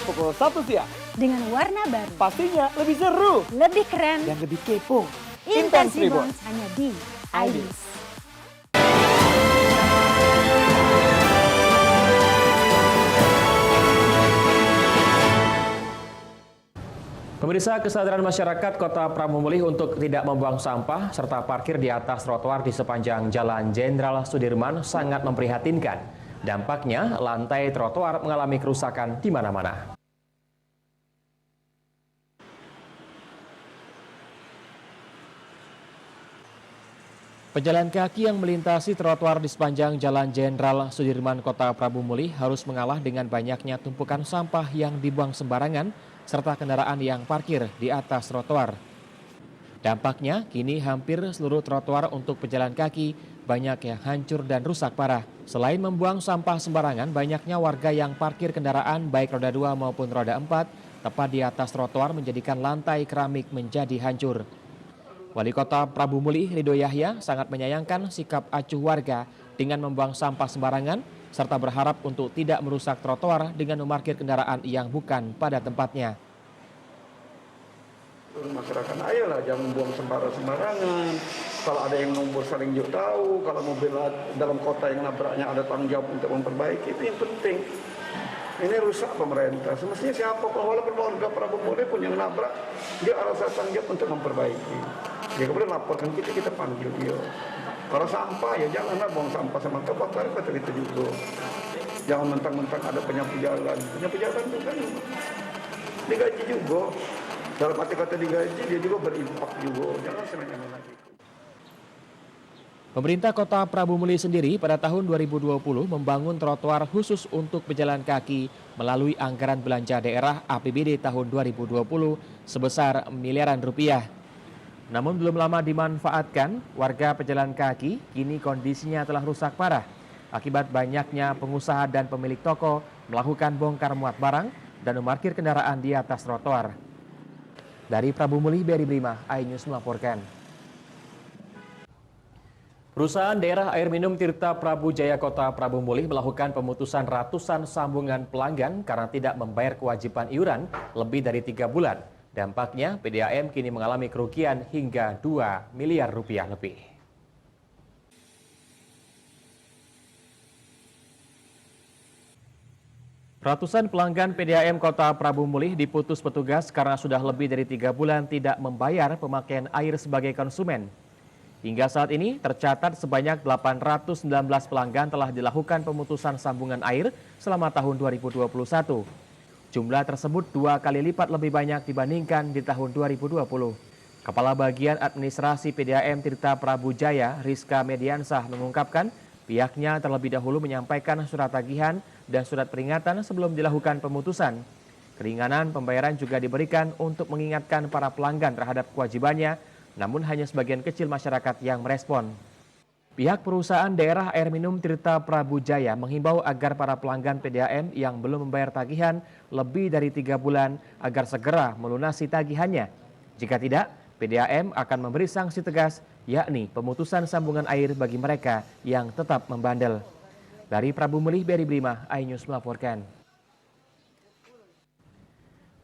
Pukul 1 siang. Dengan warna baru. Pastinya lebih seru. Lebih keren. Dan lebih kepo. Intense Reborns hanya di iNews. Pemirsa, kesadaran masyarakat Kota Pramumulih untuk tidak membuang sampah serta parkir di atas trotoar di sepanjang Jalan Jenderal Sudirman sangat memprihatinkan. Dampaknya, lantai trotoar mengalami kerusakan di mana-mana. Pejalan kaki yang melintasi trotoar di sepanjang Jalan Jenderal Sudirman Kota Pramumulih harus mengalah dengan banyaknya tumpukan sampah yang dibuang sembarangan serta kendaraan yang parkir di atas trotoar. Dampaknya, kini hampir seluruh trotoar untuk pejalan kaki banyak yang hancur dan rusak parah. Selain membuang sampah sembarangan, banyaknya warga yang parkir kendaraan baik roda 2 maupun roda 4 tepat di atas trotoar menjadikan lantai keramik menjadi hancur. Wali Kota Pramumulih Ridho Yahya sangat menyayangkan sikap acuh warga dengan membuang sampah sembarangan serta berharap untuk tidak merusak trotoar dengan memarkir kendaraan yang bukan pada tempatnya. Masyarakat ayolah jangan buang sembarangan. Kalau ada yang nomor saling tahu, kalau mobil dalam kota yang nabraknya ada tanggung jawab untuk memperbaiki, itu yang penting. Ini rusak pemerintah. Semestinya siapa pun, walaupun warga Pramumulih pun yang nabrak, dia harus tanggung jawab untuk memperbaiki. Dia kemudian laporkan kita panggil dia. Kalau sampah ya janganlah buang sampah sama kebakar itu juga. Jangan mentang-mentang ada penyapu jalan. Penyapu jalan itu kan digaji juga. Dalam arti kata digaji, dia juga berimpak juga. Jangan semena-mena lagi. Pemerintah Kota Pramumulih sendiri pada tahun 2020 membangun trotoar khusus untuk pejalan kaki melalui anggaran belanja daerah APBD tahun 2020 sebesar miliaran rupiah. Namun belum lama dimanfaatkan, warga pejalan kaki kini kondisinya telah rusak parah akibat banyaknya pengusaha dan pemilik toko melakukan bongkar muat barang dan memarkir kendaraan di atas trotoar. Dari Pramumulih, Beri Brima, iNews melaporkan. Perusahaan daerah air minum Tirta Prabu Jaya Kota Pramumulih melakukan pemutusan ratusan sambungan pelanggan karena tidak membayar kewajiban iuran lebih dari 3 bulan. Dampaknya, PDAM kini mengalami kerugian hingga 2 miliar rupiah lebih. Ratusan pelanggan PDAM Kota Prabu Mulih diputus petugas karena sudah lebih dari 3 bulan tidak membayar pemakaian air sebagai konsumen. Hingga saat ini tercatat sebanyak 819 pelanggan telah dilakukan pemutusan sambungan air selama tahun 2021. Jumlah tersebut 2 kali lipat lebih banyak dibandingkan di tahun 2020. Kepala Bagian Administrasi PDAM Tirta Prabu Jaya, Rizka Mediansah mengungkapkan pihaknya terlebih dahulu menyampaikan surat tagihan dan surat peringatan sebelum dilakukan pemutusan. Keringanan pembayaran juga diberikan untuk mengingatkan para pelanggan terhadap kewajibannya, namun hanya sebagian kecil masyarakat yang merespon. Pihak perusahaan daerah air minum Tirta Prabu Jaya menghimbau agar para pelanggan PDAM yang belum membayar tagihan lebih dari 3 bulan agar segera melunasi tagihannya. Jika tidak, PDAM akan memberi sanksi tegas, yakni pemutusan sambungan air bagi mereka yang tetap membandel. Dari Prabu Mulih, Beri Brima, iNews melaporkan.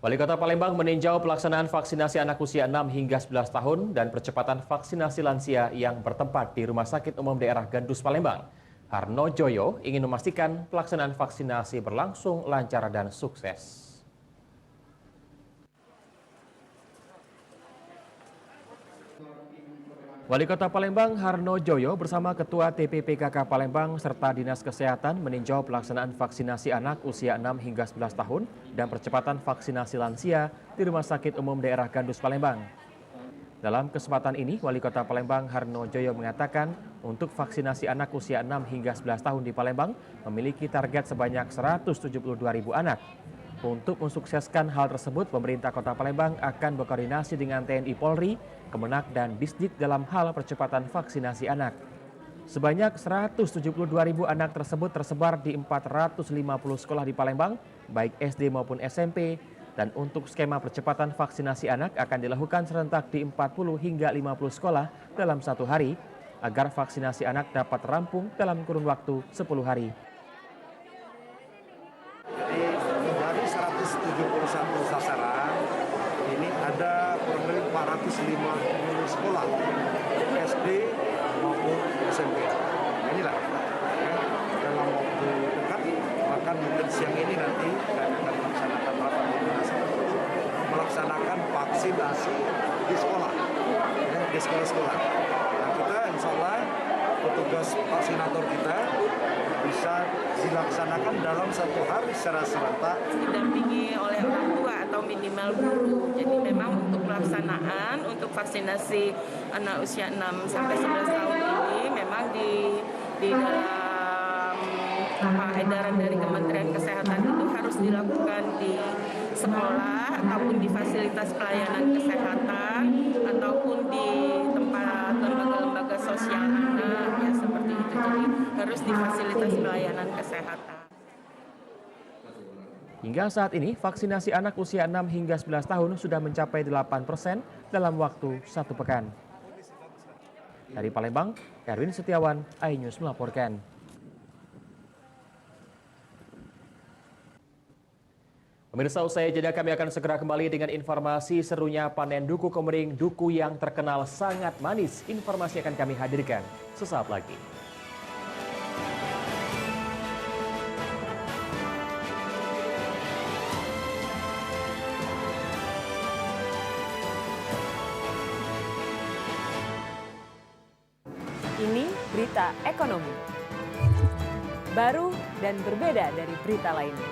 Wali Kota Palembang meninjau pelaksanaan vaksinasi anak usia 6 hingga 11 tahun dan percepatan vaksinasi lansia yang bertempat di Rumah Sakit Umum Daerah Gandus Palembang. Harno Joyo ingin memastikan pelaksanaan vaksinasi berlangsung lancar dan sukses. Wali Kota Palembang Harno Joyo bersama Ketua TPPKK Palembang serta Dinas Kesehatan meninjau pelaksanaan vaksinasi anak usia 6 hingga 11 tahun dan percepatan vaksinasi lansia di Rumah Sakit Umum Daerah Gandus Palembang. Dalam kesempatan ini, Wali Kota Palembang Harno Joyo mengatakan untuk vaksinasi anak usia 6 hingga 11 tahun di Palembang memiliki target sebanyak 172.000 anak. Untuk mensukseskan hal tersebut, pemerintah Kota Palembang akan berkoordinasi dengan TNI Polri, Kemenak, dan Disdik dalam hal percepatan vaksinasi anak. Sebanyak 172.000 anak tersebut tersebar di 450 sekolah di Palembang, baik SD maupun SMP, dan untuk skema percepatan vaksinasi anak akan dilakukan serentak di 40 hingga 50 sekolah dalam 1 hari, agar vaksinasi anak dapat rampung dalam kurun waktu 10 hari. Dari 171 sasaran, ini ada kurang lebih 450 sekolah, SD maupun SMP. Inilah dalam waktu dekat, bahkan mungkin siang ini nanti kami akan melaksanakan rapat koordinasi, melaksanakan vaksinasi di sekolah, di sekolah-sekolah. Nah, kita insya Allah petugas vaksinator kita bisa dilaksanakan dalam 1 hari secara serentak. Didampingi oleh orang tua atau minimal guru. Jadi memang untuk pelaksanaan untuk vaksinasi anak usia 6 sampai 11 tahun ini memang di dalam edaran dari Kementerian Kesehatan itu harus dilakukan di sekolah ataupun di fasilitas pelayanan kesehatan ataupun di tempat lembaga-lembaga sosial anak ya seperti itu. Jadi harus di fasilitas pelayanan kesehatan. Hingga saat ini, vaksinasi anak usia 6 hingga 11 tahun sudah mencapai 8% dalam waktu 1 pekan. Dari Palembang, Erwin Setiawan, iNews melaporkan. Pemirsa, usai jeda kami akan segera kembali dengan informasi serunya panen duku komering, duku yang terkenal sangat manis. Informasi akan kami hadirkan sesaat lagi. Ini berita ekonomi. Baru dan berbeda dari berita lainnya.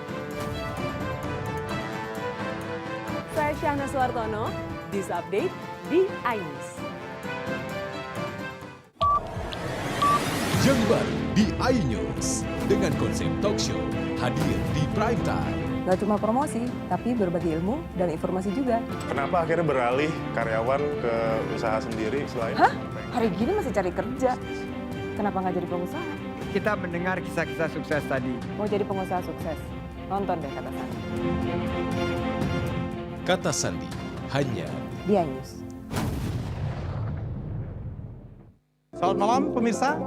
Saya Syahna Suartono, This Update di iNews. Yang baru di iNews dengan konsep talk show hadir di prime time. Gak cuma promosi, tapi berbagi ilmu dan informasi juga. Kenapa akhirnya beralih karyawan ke usaha sendiri selain? Hah? Hari gini masih cari kerja. Kenapa nggak jadi pengusaha? Kita mendengar kisah-kisah sukses tadi. Mau jadi pengusaha sukses? Nonton deh Kata Sandi. Kata Sandi, hanya di iNews. Selamat malam pemirsa.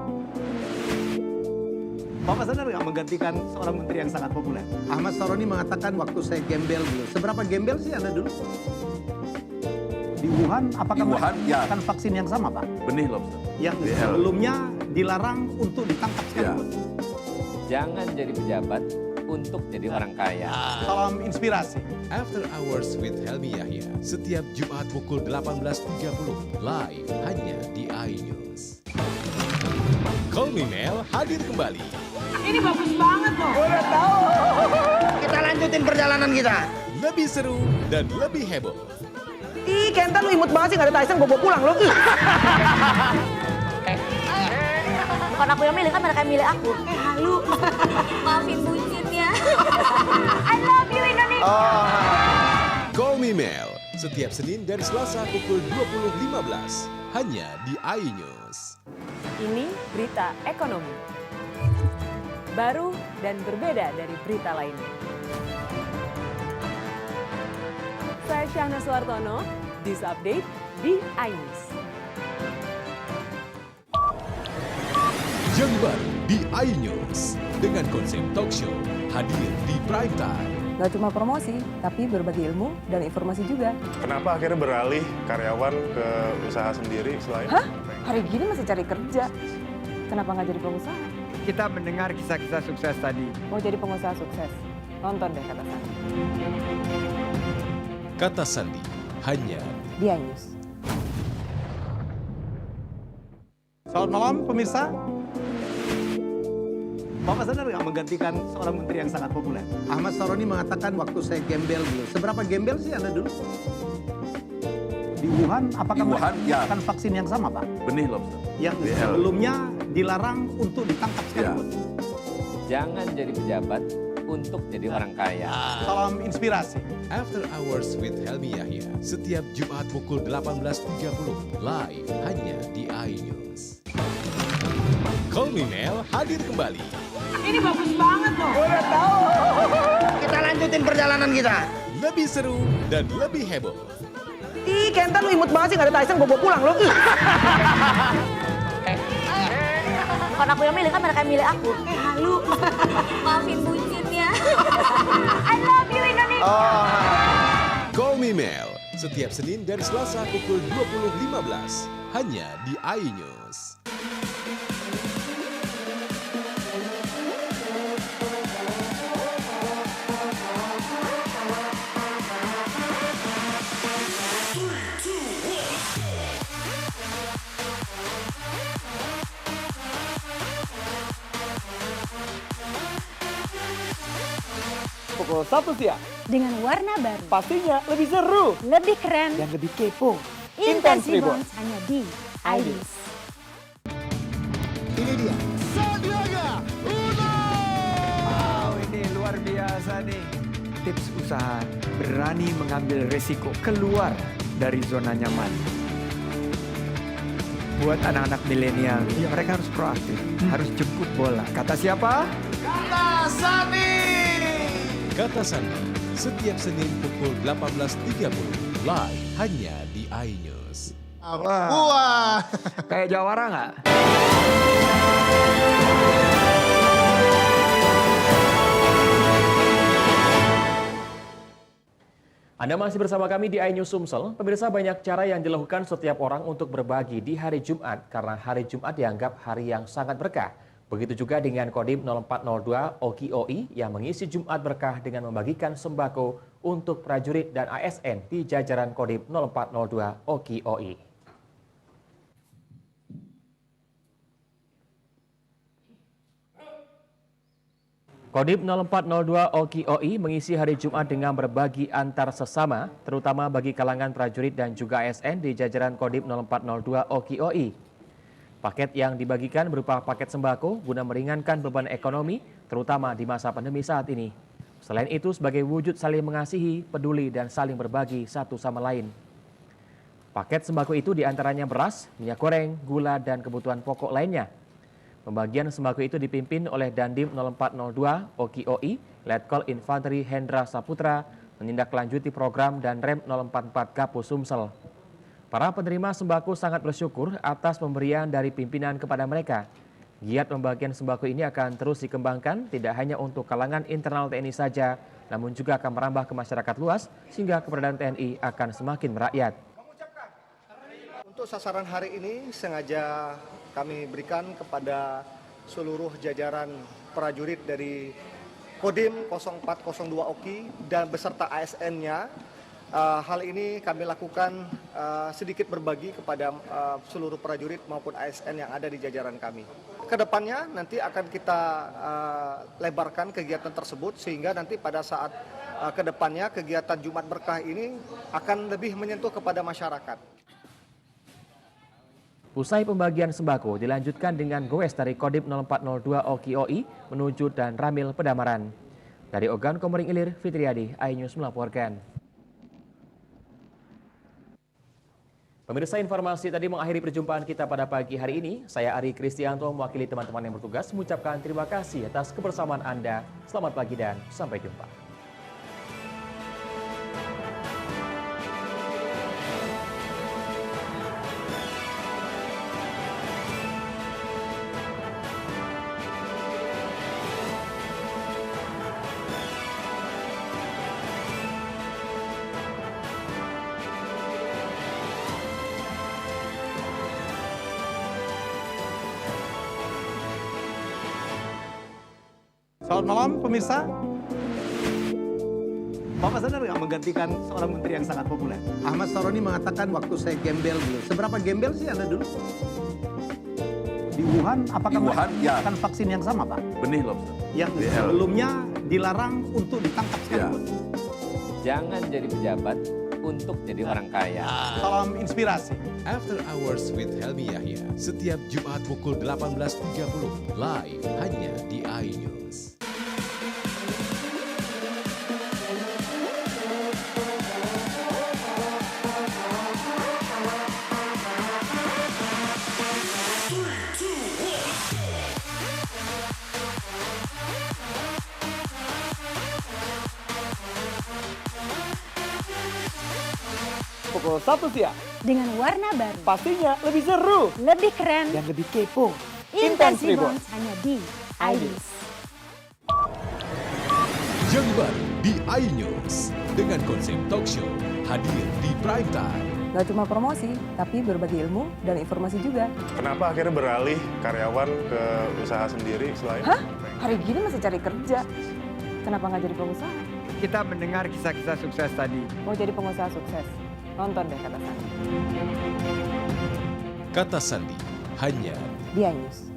Bapak sadar nggak menggantikan seorang menteri yang sangat populer? Ahmad Saroni mengatakan waktu saya gembel dulu. Seberapa gembel sih Anda dulu? Di Wuhan, apakah melakukan vaksin yang sama, Pak? Benih lobster. Yang sebelumnya dilarang untuk ditangkap sekalipun. Jangan jadi pejabat untuk jadi orang kaya. Salam inspirasi. After Hours with Helmi Yahya, setiap Jumat pukul 18.30, live hanya di iNews. Call Me Mel hadir kembali. Ini bagus banget loh. Udah tahu. Kita lanjutin perjalanan kita. Lebih seru dan lebih heboh. Ih, Kentan lu imut banget sih, gak ada Tyson, gue bawa pulang lo. Bukan aku yang milih, kan mereka yang milih aku. Halu. Maafin buncit ya. I love you Indonesia. Call Me Mel, setiap Senin dan Selasa pukul 20.15, hanya di iNews. Ini berita ekonomi. Baru dan berbeda dari berita lainnya. Saya Syahna Suartono, This Update di iNews. Yang baru di iNews, dengan konsep talk show, hadir di prime time. Gak cuma promosi, tapi berbagi ilmu dan informasi juga. Kenapa akhirnya beralih karyawan ke usaha sendiri selain? Hah? Hari gini masih cari kerja. Kenapa nggak jadi pengusaha? Kita mendengar kisah-kisah sukses tadi. Mau jadi pengusaha sukses? Nonton deh Kata Sandi. Kata Sandi, hanya di iNews. Selamat malam pemirsa. Bapak sadar nggak menggantikan seorang menteri yang sangat populer? Ahmad Saroni mengatakan waktu saya gembel dulu. Seberapa gembel sih Anda dulu? Di Wuhan, apakah mereka menggunakan vaksin yang sama, Pak? Benih lobster. Yang sebelumnya dilarang untuk ditangkap sekalipun. Jangan jadi pejabat untuk jadi orang kaya. Salam inspirasi. After Hours with Helmi Yahya, setiap Jumat pukul 18.30, live hanya di iNews. Call Me Mel hadir kembali. Ini bagus banget loh. Udah tahu. Kita lanjutin perjalanan kita. Lebih seru dan lebih heboh. Ih, Kentan lu imut banget sih, gak ada Tyson, gue bawa pulang lo. Bukan aku yang milih, kan mereka yang milih aku. Halu. Maafin buncit ya. I love you Indonesia. Call Me Mel, setiap Senin dan Selasa pukul 20.15, hanya di iNews. Pukul 1 siang. Dengan warna baru. Pastinya lebih seru. Lebih keren. Dan lebih kepo. Intense Reborn hanya di iNews. Ini dia. Sandiaga Uno. Wow, ini luar biasa nih. Tips usaha, berani mengambil resiko, keluar dari zona nyaman. Buat anak-anak milenial, mereka harus proaktif, harus jemput bola. Kata siapa? Kata Sandi. Kata Sandi, setiap Senin pukul 18.30, live hanya di iNews. Wah. Kayak jawara nggak? Anda masih bersama kami di iNews Sumsel. Pemirsa, banyak cara yang dilakukan setiap orang untuk berbagi di hari Jumat karena hari Jumat dianggap hari yang sangat berkah. Begitu juga dengan Kodim 0402 OKIOI yang mengisi Jumat berkah dengan membagikan sembako untuk prajurit dan ASN di jajaran Kodim 0402 OKIOI. Kodim 0402 OKIOI mengisi hari Jumat dengan berbagi antar sesama, terutama bagi kalangan prajurit dan juga ASN di jajaran Kodim 0402 OKIOI. Paket yang dibagikan berupa paket sembako guna meringankan beban ekonomi, terutama di masa pandemi saat ini. Selain itu, sebagai wujud saling mengasihi, peduli, dan saling berbagi satu sama lain. Paket sembako itu diantaranya beras, minyak goreng, gula, dan kebutuhan pokok lainnya. Pembagian sembako itu dipimpin oleh Dandim 0402 OKIOI, Letkol Infanteri Hendra Saputra, menindaklanjuti program dan Rem 044 Kapus Sumsel. Para penerima sembako sangat bersyukur atas pemberian dari pimpinan kepada mereka. Giat pembagian sembako ini akan terus dikembangkan, tidak hanya untuk kalangan internal TNI saja, namun juga akan merambah ke masyarakat luas, sehingga keberadaan TNI akan semakin merakyat. Untuk sasaran hari ini sengaja kami berikan kepada seluruh jajaran prajurit dari Kodim 0402 Oki dan beserta ASN-nya. Hal ini kami lakukan sedikit berbagi kepada seluruh prajurit maupun ASN yang ada di jajaran kami. Kedepannya nanti akan kita lebarkan kegiatan tersebut sehingga nanti pada saat kedepannya kegiatan Jumat Berkah ini akan lebih menyentuh kepada masyarakat. Usai pembagian sembako dilanjutkan dengan goes dari Kodim 0402 Oki OI menuju dan Ramil Pedamaran. Dari Ogan Komering Ilir, Fitriadi, iNews melaporkan. Pemirsa, informasi tadi mengakhiri perjumpaan kita pada pagi hari ini. Saya Ari Kristianto mewakili teman-teman yang bertugas mengucapkan terima kasih atas kebersamaan Anda. Selamat pagi dan sampai jumpa. Selamat malam pemirsa. Bapak sadar nggak menggantikan seorang menteri yang sangat populer? Ahmad Saroni mengatakan waktu saya gembel dulu. Seberapa gembel sih Anda dulu? Di Wuhan, apakah menggunakan vaksin yang sama, Pak? Benih lobster. Yang sebelumnya dilarang untuk ditangkap sekalipun. Jangan jadi pejabat untuk jadi orang kaya. Salam inspirasi. After Hours with Helmi Yahya, setiap Jumat pukul 18.30, live hanya di iNews. Pukul 1 siang. Dengan warna baru. Pastinya lebih seru. Lebih keren. Dan lebih kepo. Intense Reborns hanya di iNews. Yang baru di iNews dengan konsep talk show hadir di prime time. Gak cuma promosi, tapi berbagi ilmu dan informasi juga. Kenapa akhirnya beralih karyawan ke usaha sendiri selain? Hah? Hari gini masih cari kerja. Kenapa nggak jadi pengusaha? Kita mendengar kisah-kisah sukses tadi. Mau jadi pengusaha sukses? Nonton deh Kata Sandi. Kata Sandi hanya di iNews.